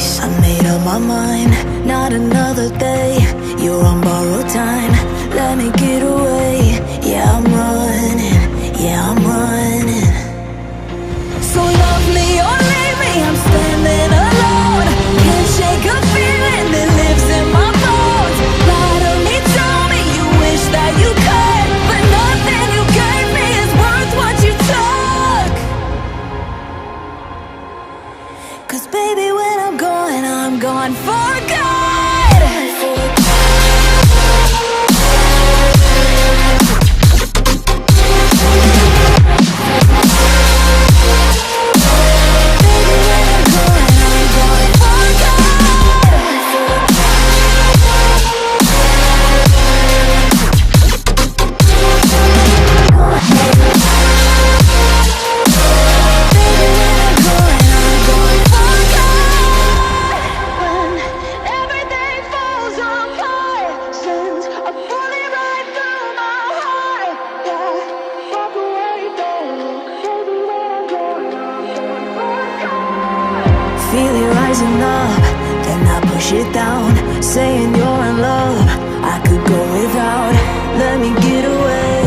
place. I made up my mind, not another day. You're on borrowed time, let me get away. Yeah, I'm running, yeah, I'm running. So love me or leave me, I'm standing alone. Can't shake a feeling that lives in my bones. Lie to me, tell me you wish that you could, but nothing you gave me is worth what you took. 'Cause baby, when I'm gone for good. Feel it rising up, then I push it down, saying you're in love, I could go without. Let me get away.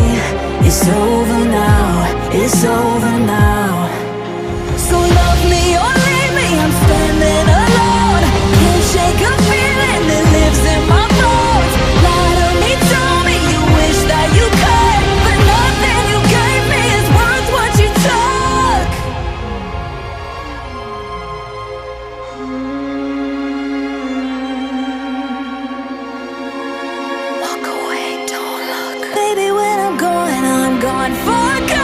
It's over now, it's over now. So love me or leave me, I'm standing alone. Can't shake a feeling that lives in my bones. Lie to me, tell me you wish that you could, but nothing you gave me is worth what you took. Walk away, don't look. Baby, when I'm gone for good.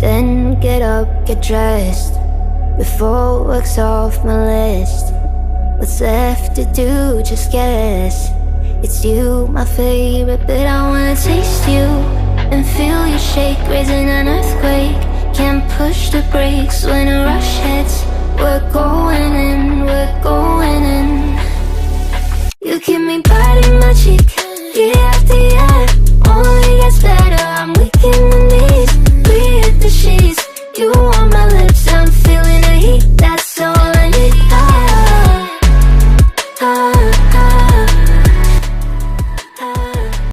Then get up, get dressed, before work's off my list. What's left to do, just guess. It's you, my favorite, but I wanna taste you and feel you shake, raising an earthquake. Can't push the brakes when a rush hits. We're going in, we're going in. You keep me biting my cheek, yeah.